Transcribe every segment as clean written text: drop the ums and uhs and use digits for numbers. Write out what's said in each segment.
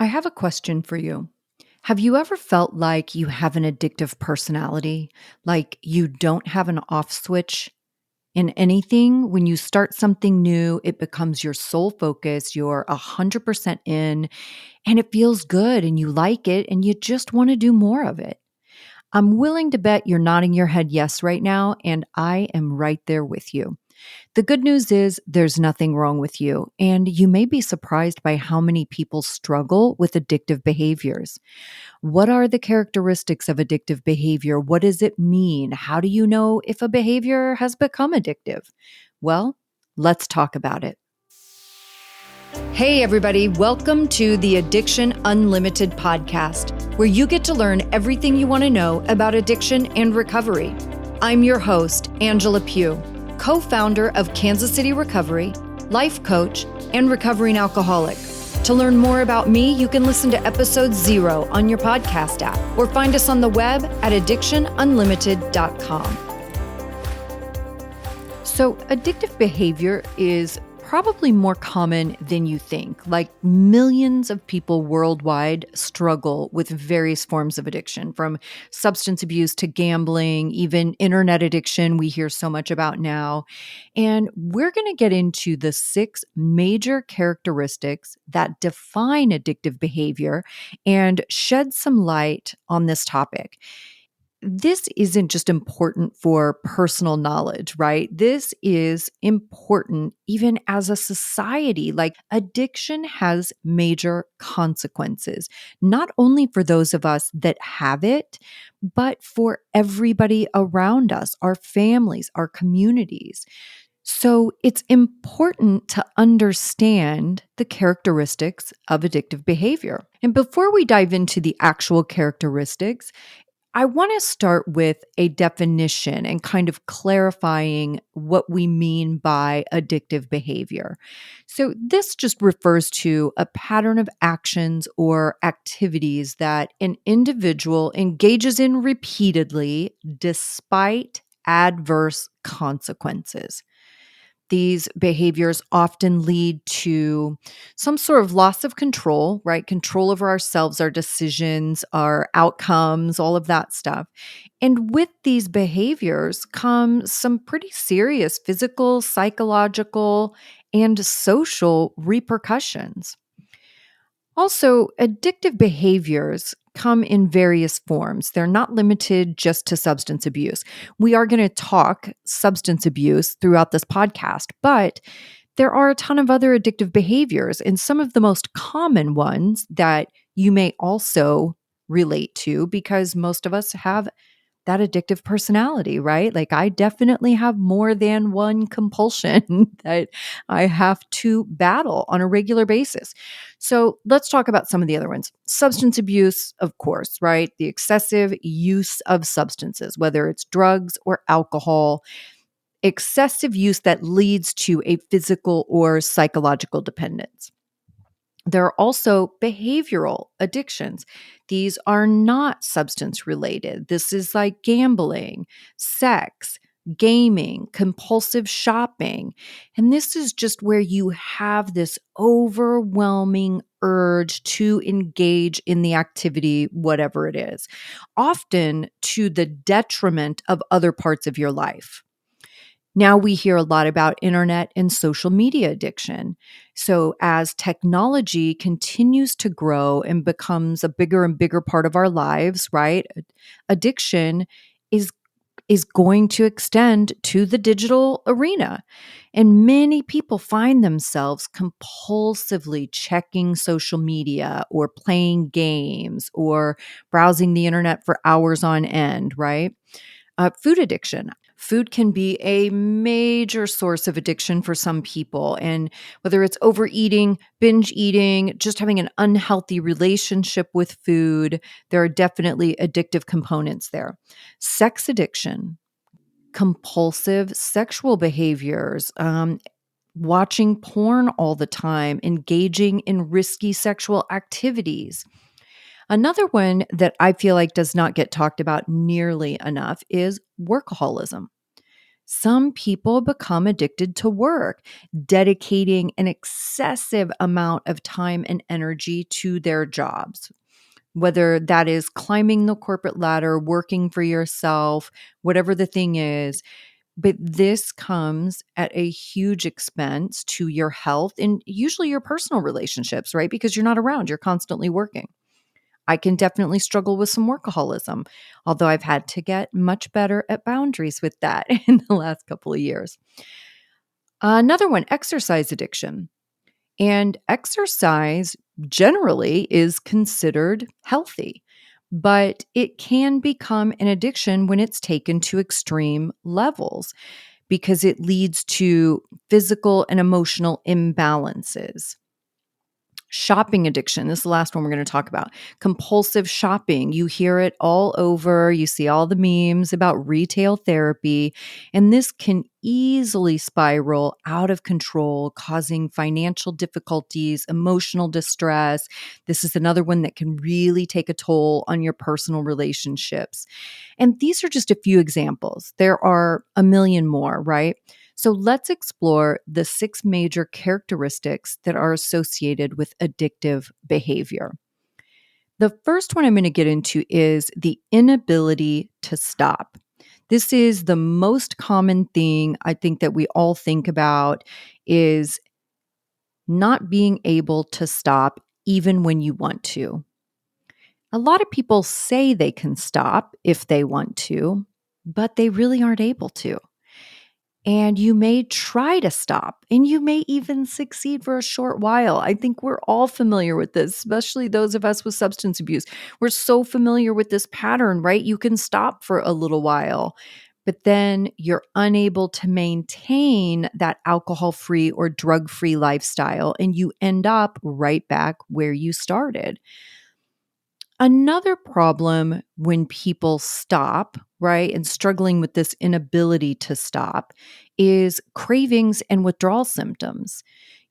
I have a question for you. Have you ever felt like you have an addictive personality? Like you don't have an off switch in anything? When you start something new, it becomes your sole focus. You're 100% in, and it feels good and you like it and you just want to do more of it. I'm willing to bet you're nodding your head yes right now, and I am right there with you. The good news is there's nothing wrong with you, and you may be surprised by how many people struggle with addictive behaviors. What are the characteristics of addictive behavior? What does it mean? How do you know if a behavior has become addictive? Well, let's talk about it. Hey, everybody, welcome to the Addiction Unlimited podcast, where you get to learn everything you want to know about addiction and recovery. I'm your host, Angela Pugh, co-founder of Kansas City Recovery, life coach, and recovering alcoholic. To learn more about me, you can listen to episode 0 on your podcast app or find us on the web at addictionunlimited.com. So, addictive behavior is probably more common than you think. Like millions of people worldwide struggle with various forms of addiction, from substance abuse to gambling, even internet addiction we hear so much about now. And we're going to get into the 6 major characteristics that define addictive behavior and shed some light on this topic. This isn't just important for personal knowledge, right? This is important even as a society. Like addiction has major consequences, not only for those of us that have it, but for everybody around us, our families, our communities. So it's important to understand the characteristics of addictive behavior. And before we dive into the actual characteristics, I want to start with a definition and kind of clarifying what we mean by addictive behavior. So, this just refers to a pattern of actions or activities that an individual engages in repeatedly despite adverse consequences. These behaviors often lead to some sort of loss of control, right? Control over ourselves, our decisions, our outcomes, all of that stuff. And with these behaviors come some pretty serious physical, psychological, and social repercussions. Also, addictive behaviors come in various forms. They're not limited just to substance abuse. We are going to talk substance abuse throughout this podcast, but there are a ton of other addictive behaviors, and some of the most common ones that you may also relate to because most of us have that addictive personality, right? Like I definitely have more than one compulsion that I have to battle on a regular basis. So let's talk about some of the other ones. Substance abuse, of course, right? The excessive use of substances, whether it's drugs or alcohol, excessive use that leads to a physical or psychological dependence. There are also behavioral addictions. These are not substance related. This is like gambling, sex, gaming, compulsive shopping. And this is just where you have this overwhelming urge to engage in the activity, whatever it is, often to the detriment of other parts of your life. Now we hear a lot about internet and social media addiction. So as technology continues to grow and becomes a bigger and bigger part of our lives, right? Addiction is is going to extend to the digital arena. And many people find themselves compulsively checking social media or playing games or browsing the internet for hours on end, right? Food addiction. Food can be a major source of addiction for some people. And whether it's overeating, binge eating, just having an unhealthy relationship with food, there are definitely addictive components there. Sex addiction, compulsive sexual behaviors, watching porn all the time, engaging in risky sexual activities. Another one that I feel like does not get talked about nearly enough is workaholism. Some people become addicted to work, dedicating an excessive amount of time and energy to their jobs, whether that is climbing the corporate ladder, working for yourself, whatever the thing is. But this comes at a huge expense to your health and usually your personal relationships, right? Because you're not around, you're constantly working. I can definitely struggle with some workaholism, although I've had to get much better at boundaries with that in the last couple of years. Another one, exercise addiction. And exercise generally is considered healthy, but it can become an addiction when it's taken to extreme levels because it leads to physical and emotional imbalances. Shopping addiction. This is the last one we're going to talk about. Compulsive shopping. You hear it all over. You see all the memes about retail therapy. And this can easily spiral out of control, causing financial difficulties, emotional distress. This is another one that can really take a toll on your personal relationships. And these are just a few examples. There are a million more, right? So let's explore the 6 major characteristics that are associated with addictive behavior. The first one I'm going to get into is the inability to stop. This is the most common thing I think that we all think about is not being able to stop even when you want to. A lot of people say they can stop if they want to, but they really aren't able to. And you may try to stop and you may even succeed for a short while. I think we're all familiar with this, especially those of us with substance abuse. We're so familiar with this pattern, right? You can stop for a little while, but then you're unable to maintain that alcohol free or drug free lifestyle, and you end up right back where you started. Another problem when people stop, right, and struggling with this inability to stop is cravings and withdrawal symptoms.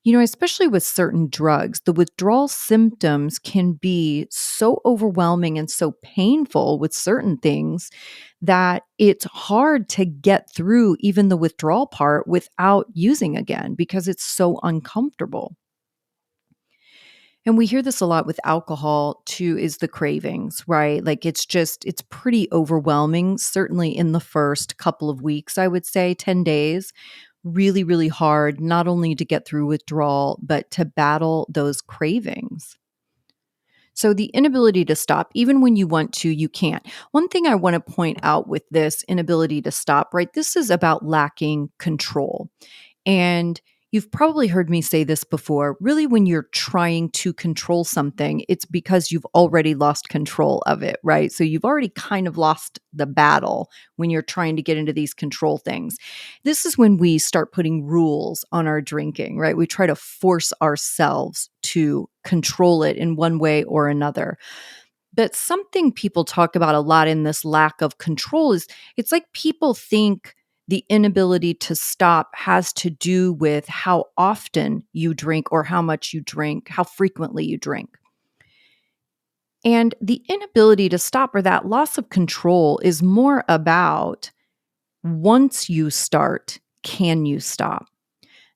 Especially with certain drugs, the withdrawal symptoms can be so overwhelming and so painful with certain things that it's hard to get through even the withdrawal part without using again because it's so uncomfortable. And we hear this a lot with alcohol too, is the cravings, right? Like it's pretty overwhelming, certainly in the first couple of weeks, I would say 10 days. Really, really hard, not only to get through withdrawal, but to battle those cravings. So the inability to stop, even when you want to, you can't. One thing I want to point out with this inability to stop, right? This is about lacking control. And you've probably heard me say this before. Really, when you're trying to control something, it's because you've already lost control of it, right? So you've already kind of lost the battle when you're trying to get into these control things. This is when we start putting rules on our drinking, right? We try to force ourselves to control it in one way or another. But something people talk about a lot in this lack of control is it's like people think the inability to stop has to do with how often you drink or how much you drink, how frequently you drink. And the inability to stop or that loss of control is more about once you start, can you stop?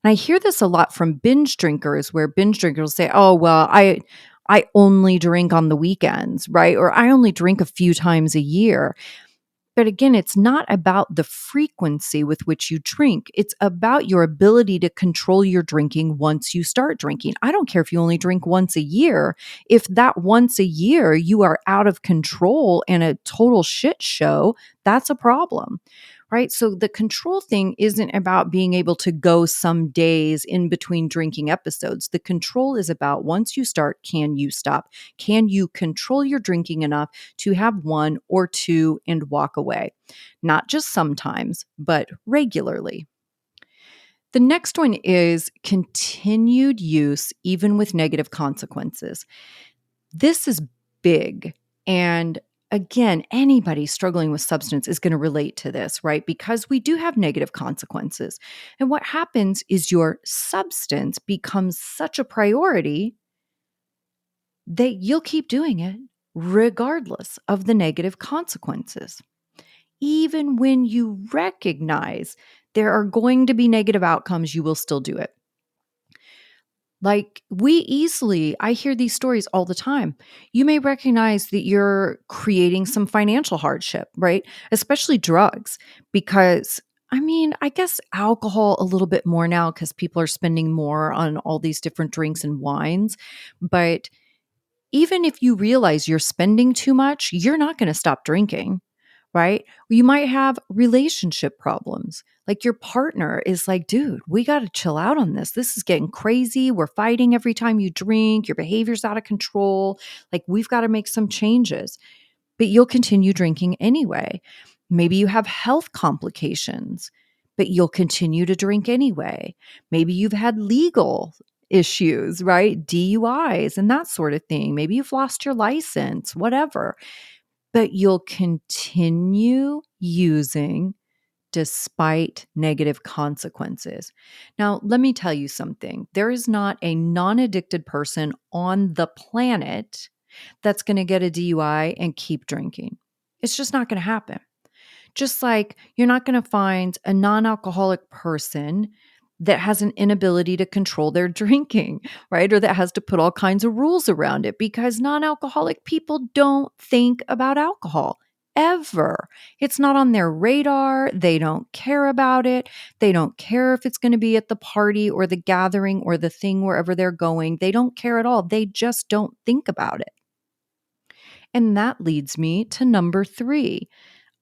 And I hear this a lot from binge drinkers where binge drinkers say, "Oh, well, I only drink on the weekends," right? Or I only drink a few times a year. But again, it's not about the frequency with which you drink. It's about your ability to control your drinking once you start drinking. I don't care if you only drink once a year. If that once a year you are out of control and a total shit show, that's a problem. Right. So the control thing isn't about being able to go some days in between drinking episodes. The control is about once you start, can you stop? Can you control your drinking enough to have one or two and walk away? Not just sometimes, but regularly. The next one is continued use, even with negative consequences. This is big. And again, anybody struggling with substance is going to relate to this, right? Because we do have negative consequences. And what happens is your substance becomes such a priority that you'll keep doing it regardless of the negative consequences. even when you recognize there are going to be negative outcomes, you will still do it. Like I hear these stories all the time. You may recognize that you're creating some financial hardship, right? Especially drugs, because I guess alcohol a little bit more now because people are spending more on all these different drinks and wines. But even if you realize you're spending too much, you're not going to stop drinking, right? You might have relationship problems. Like your partner is like, dude, we got to chill out on this. This is getting crazy. We're fighting every time you drink. Your behavior's out of control. Like, we've got to make some changes, but you'll continue drinking anyway. Maybe you have health complications, but you'll continue to drink anyway. Maybe you've had legal issues, right? DUIs and that sort of thing. Maybe you've lost your license, whatever, but you'll continue using despite negative consequences. Now, let me tell you something. There is not a non addicted person on the planet that's going to get a DUI and keep drinking. It's just not going to happen. Just like you're not going to find a non alcoholic person that has an inability to control their drinking, right? Or that has to put all kinds of rules around it because non alcoholic people don't think about alcohol ever. It's not on their radar. They don't care about it. They don't care if it's going to be at the party or the gathering or the thing wherever they're going. They don't care at all. They just don't think about it. And that leads me to number 3,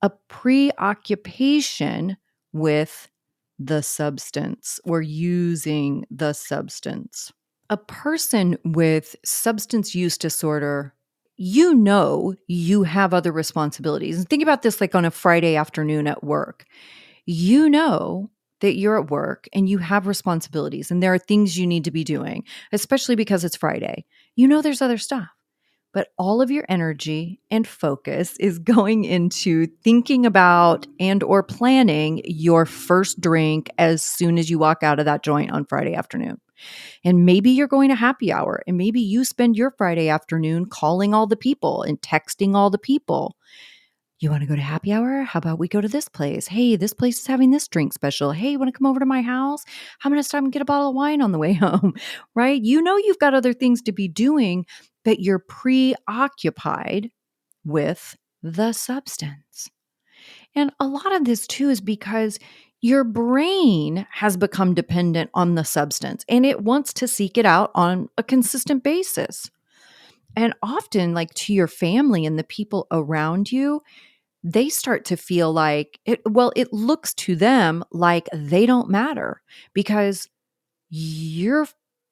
a preoccupation with the substance or using the substance. A person with substance use disorder, you have other responsibilities. And think about this like on a Friday afternoon at work. You know that you're at work and you have responsibilities and there are things you need to be doing, especially because it's Friday. You know there's other stuff. But all of your energy and focus is going into thinking about and or planning your first drink as soon as you walk out of that joint on Friday afternoon. And maybe you're going to happy hour and maybe you spend your Friday afternoon calling all the people and texting all the people. You want to go to happy hour? How about we go to this place? Hey, this place is having this drink special. Hey, you want to come over to my house? I'm going to stop and get a bottle of wine on the way home, right? You know you've got other things to be doing, but you're preoccupied with the substance. And a lot of this too is because your brain has become dependent on the substance and it wants to seek it out on a consistent basis. And often, like to your family and the people around you, they start to feel like it looks to them like they don't matter because your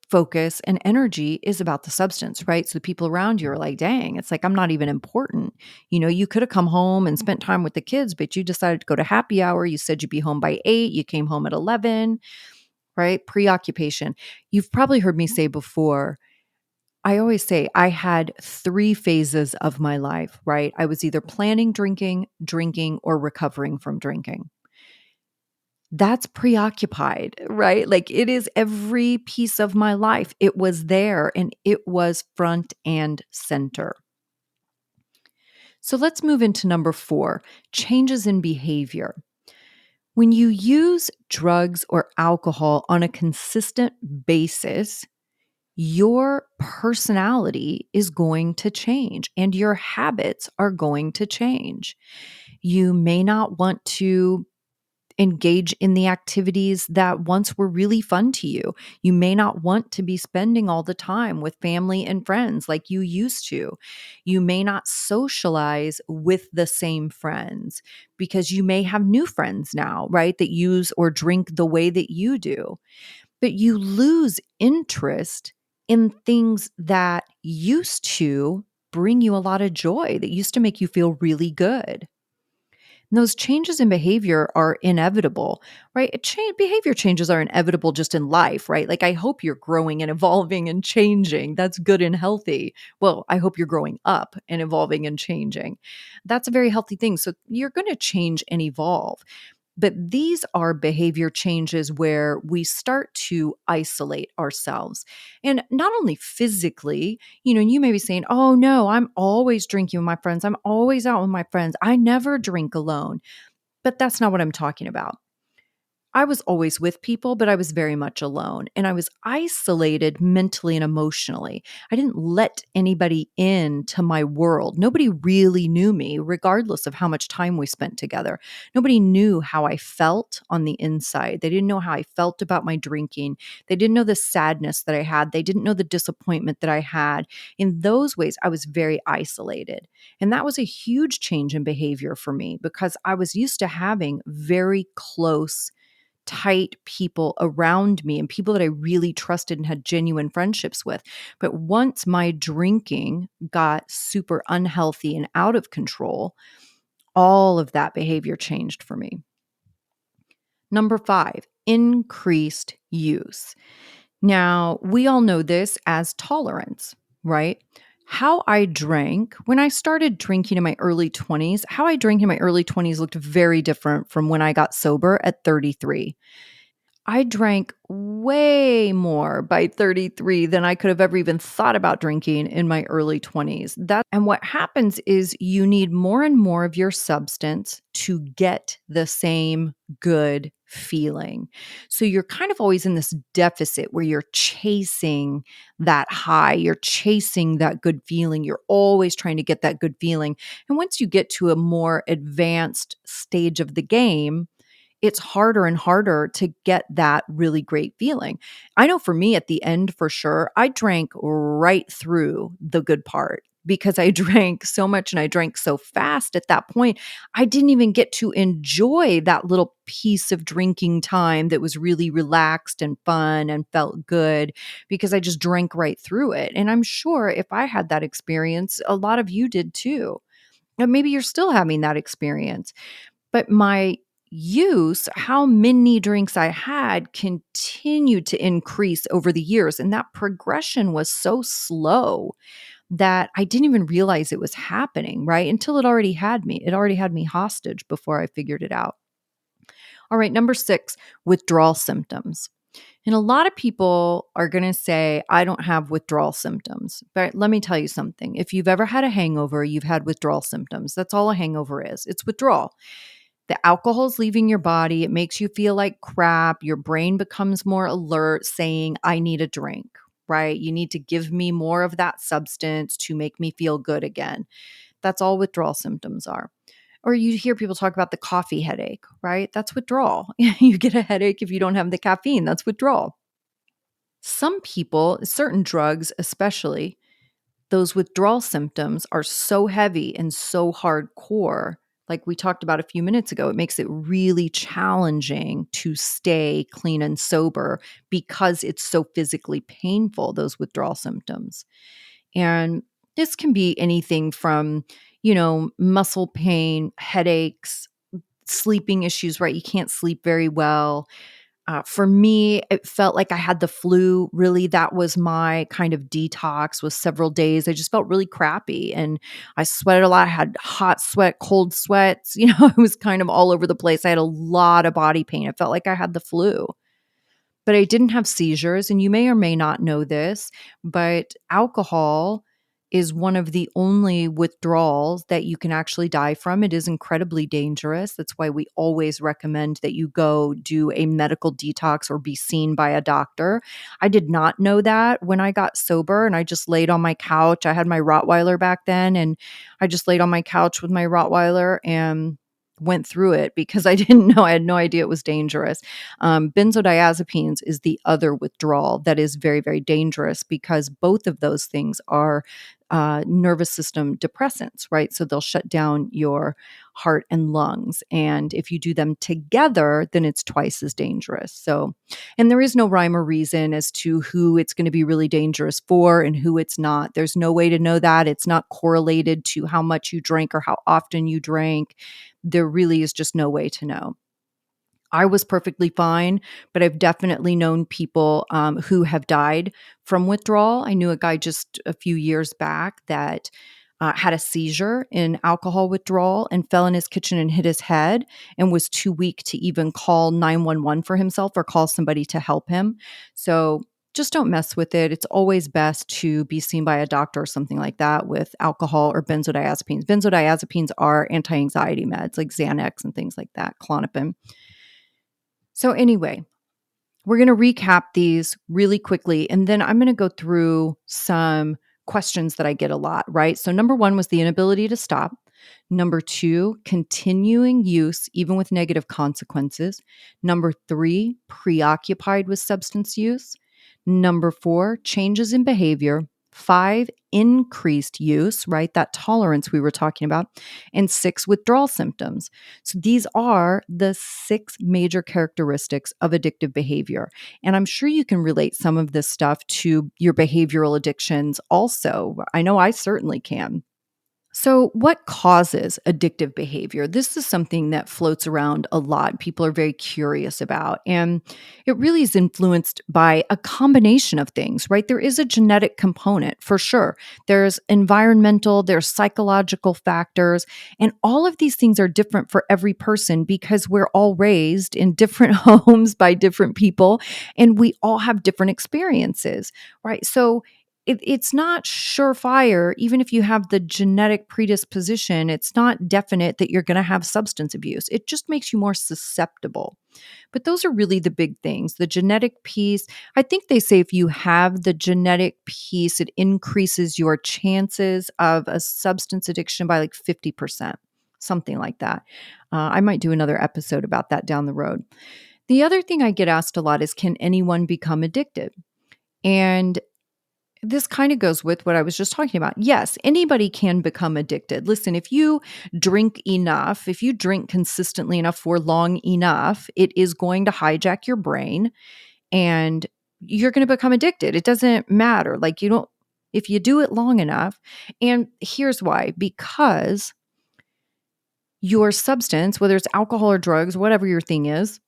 focus and energy is about the substance, right? So the people around you are like, dang, it's like, I'm not even important. You could have come home and spent time with the kids, but you decided to go to happy hour. You said you'd be home by 8. You came home at 11, right? Preoccupation. You've probably heard me say before, I always say I had 3 phases of my life, right? I was either planning drinking, or recovering from drinking. That's preoccupied, right? Like it is every piece of my life. It was there and it was front and center. So let's move into number 4, changes in behavior. When you use drugs or alcohol on a consistent basis, your personality is going to change and your habits are going to change. You may not want to engage in the activities that once were really fun to you. You may not want to be spending all the time with family and friends like you used to. You may not socialize with the same friends because you may have new friends now, right? That use or drink the way that you do. But you lose interest in things that used to bring you a lot of joy, that used to make you feel really good. And those changes in behavior are inevitable, right? Behavior changes are inevitable just in life, right? Like, I hope you're growing and evolving and changing. That's good and healthy. Well, I hope you're growing up and evolving and changing. That's a very healthy thing. So you're going to change and evolve. But these are behavior changes where we start to isolate ourselves. And not only physically, you may be saying, oh no, I'm always drinking with my friends. I'm always out with my friends. I never drink alone. But that's not what I'm talking about. I was always with people, but I was very much alone and I was isolated mentally and emotionally. I didn't let anybody into my world. Nobody really knew me, regardless of how much time we spent together. Nobody knew how I felt on the inside. They didn't know how I felt about my drinking. They didn't know the sadness that I had. They didn't know the disappointment that I had. In those ways, I was very isolated. And that was a huge change in behavior for me because I was used to having very close, tight people around me and people that I really trusted and had genuine friendships with. But once my drinking got super unhealthy and out of control, all of that behavior changed for me. Number 5, increased use. Now, we all know this as tolerance, right? How I drank when I started drinking in my early 20s, how I drank in my early 20s looked very different from when I got sober at 33. I drank way more by 33 than I could have ever even thought about drinking in my early 20s. And what happens is you need more and more of your substance to get the same good feeling. So you're kind of always in this deficit where you're chasing that high, you're chasing that good feeling, you're always trying to get that good feeling. And once you get to a more advanced stage of the game, it's harder and harder to get that really great feeling. I know for me at the end, for sure, I drank right through the good part because I drank so much and I drank so fast at that point. I didn't even get to enjoy that little piece of drinking time that was really relaxed and fun and felt good because I just drank right through it. And I'm sure if I had that experience, a lot of you did too. And maybe you're still having that experience. But my use, how many drinks I had, continued to increase over the years. And that progression was so slow that I didn't even realize it was happening, right? Until it already had me. It already had me hostage before I figured it out. All right, number 6, withdrawal symptoms. And a lot of people are going to say, I don't have withdrawal symptoms. But let me tell you something. If you've ever had a hangover, you've had withdrawal symptoms. That's all a hangover is. It's withdrawal. The alcohol's leaving your body. It makes you feel like crap. Your brain becomes more alert, saying, I need a drink, right? You need to give me more of that substance to make me feel good again. That's all withdrawal symptoms are. Or you hear people talk about the coffee headache, right? That's withdrawal. You get a headache if you don't have the caffeine. That's withdrawal. Some people, certain drugs especially, those withdrawal symptoms are so heavy and so hardcore, like we talked about a few minutes ago, it makes it really challenging to stay clean and sober because it's so physically painful, those withdrawal symptoms. And this can be anything from, muscle pain, headaches, sleeping issues, right? You can't sleep very well. For me, it felt like I had the flu. Really, that was my kind of detox, was several days. I just felt really crappy and I sweated a lot. I had hot sweat, cold sweats. It was kind of all over the place. I had a lot of body pain. It felt like I had the flu. But I didn't have seizures. And you may or may not know this, but alcohol is one of the only withdrawals that you can actually die from. It is incredibly dangerous. That's why we always recommend that you go do a medical detox or be seen by a doctor. I did not know that when I got sober and I just laid on my couch. I had my Rottweiler back then and I just laid on my couch with my Rottweiler and went through it because I didn't know. I had no idea it was dangerous. Benzodiazepines is the other withdrawal that is very, very dangerous because both of those things are nervous system depressants, right? So they'll shut down your heart and lungs. And if you do them together, then it's twice as dangerous. So, and there is no rhyme or reason as to who it's going to be really dangerous for and who it's not. There's no way to know that. It's not correlated to how much you drank or how often you drank. There really is just no way to know. I was perfectly fine, but I've definitely known people who have died from withdrawal. I knew a guy just a few years back that had a seizure in alcohol withdrawal and fell in his kitchen and hit his head and was too weak to even call 911 for himself or call somebody to help him. So just don't mess with it. It's always best to be seen by a doctor or something like that with alcohol or benzodiazepines. Benzodiazepines are anti-anxiety meds like Xanax and things like that, Klonopin. So anyway, we're going to recap these really quickly, and then I'm going to go through some questions that I get a lot, right? So number 1 was the inability to stop. Number 2, continuing use, even with negative consequences. Number 3, preoccupied with substance use. Number 4, changes in behavior. 5, increased use, right? That tolerance we were talking about. And 6, withdrawal symptoms. So these are the 6 major characteristics of addictive behavior. And I'm sure you can relate some of this stuff to your behavioral addictions also. I know I certainly can. So, what causes addictive behavior? This is something that floats around a lot. People are very curious about. And it really is influenced by a combination of things, right? There is a genetic component for sure. There's environmental, there's psychological factors. And all of these things are different for every person because we're all raised in different homes by different people. And we all have different experiences, right? So, it's not surefire. Even if you have the genetic predisposition, it's not definite that you're going to have substance abuse. It just makes you more susceptible. But those are really the big things. The genetic piece, I think they say if you have the genetic piece, it increases your chances of a substance addiction by like 50%, something like that. I might do another episode about that down the road. The other thing I get asked a lot is, can anyone become addicted? And this kind of goes with what I was just talking about. Yes, anybody can become addicted. Listen, if you drink enough, if you drink consistently enough for long enough, it is going to hijack your brain and you're going to become addicted. It doesn't matter. Like if you do it long enough. And here's why: because your substance, whether it's alcohol or drugs, whatever your thing is,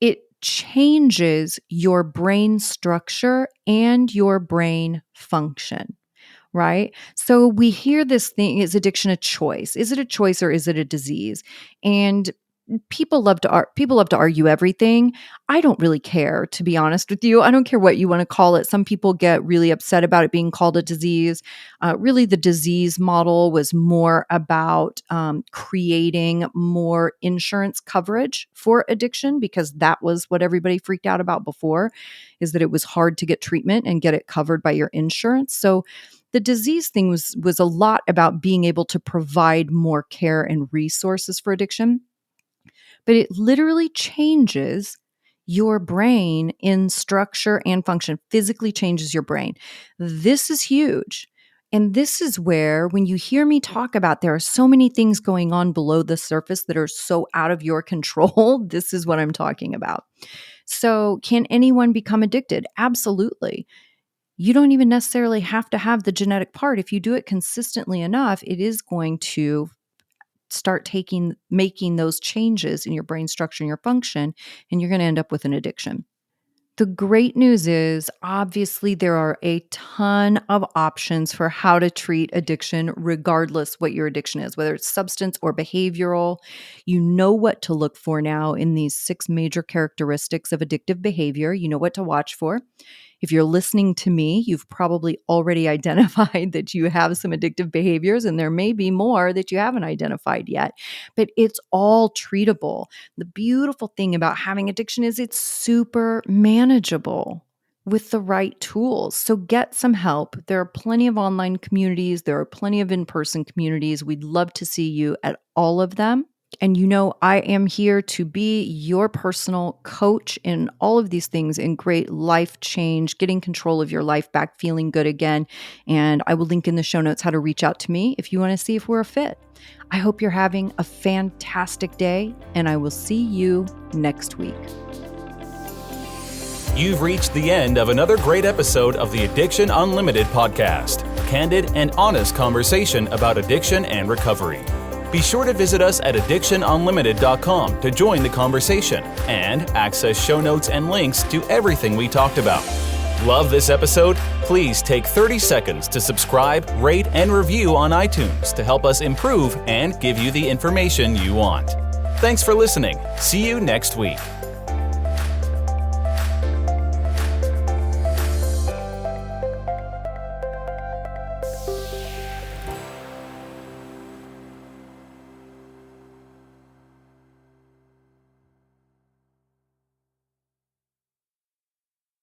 it changes your brain structure and your brain function, right? So we hear this thing, is addiction a choice? Is it a choice or is it a disease? And people love to argue everything. I don't really care, to be honest with you. I don't care what you want to call it. Some people get really upset about it being called a disease. Really, the disease model was more about creating more insurance coverage for addiction, because that was what everybody freaked out about before, is that it was hard to get treatment and get it covered by your insurance. So the disease thing was a lot about being able to provide more care and resources for addiction. But it literally changes your brain in structure and function, physically changes your brain. This is huge. And this is where, when you hear me talk about there are so many things going on below the surface that are so out of your control, this is what I'm talking about. So, can anyone become addicted? Absolutely. You don't even necessarily have to have the genetic part. If you do it consistently enough, it is going to start making those changes in your brain structure and your function, and you're going to end up with an addiction. The great news is, obviously, there are a ton of options for how to treat addiction, regardless what your addiction is, whether it's substance or behavioral. You know what to look for now in these 6 major characteristics of addictive behavior. You know what to watch for. If you're listening to me, you've probably already identified that you have some addictive behaviors, and there may be more that you haven't identified yet, but it's all treatable. The beautiful thing about having addiction is it's super manageable with the right tools. So get some help. There are plenty of online communities. There are plenty of in-person communities. We'd love to see you at all of them. And I am here to be your personal coach in all of these things, in great life change, getting control of your life back, feeling good again. And I will link in the show notes how to reach out to me if you want to see if we're a fit. I hope you're having a fantastic day, and I will see you next week. You've reached the end of another great episode of the Addiction Unlimited podcast. Candid and honest conversation about addiction and recovery. Be sure to visit us at addictionunlimited.com to join the conversation and access show notes and links to everything we talked about. Love this episode? Please take 30 seconds to subscribe, rate, and review on iTunes to help us improve and give you the information you want. Thanks for listening. See you next week.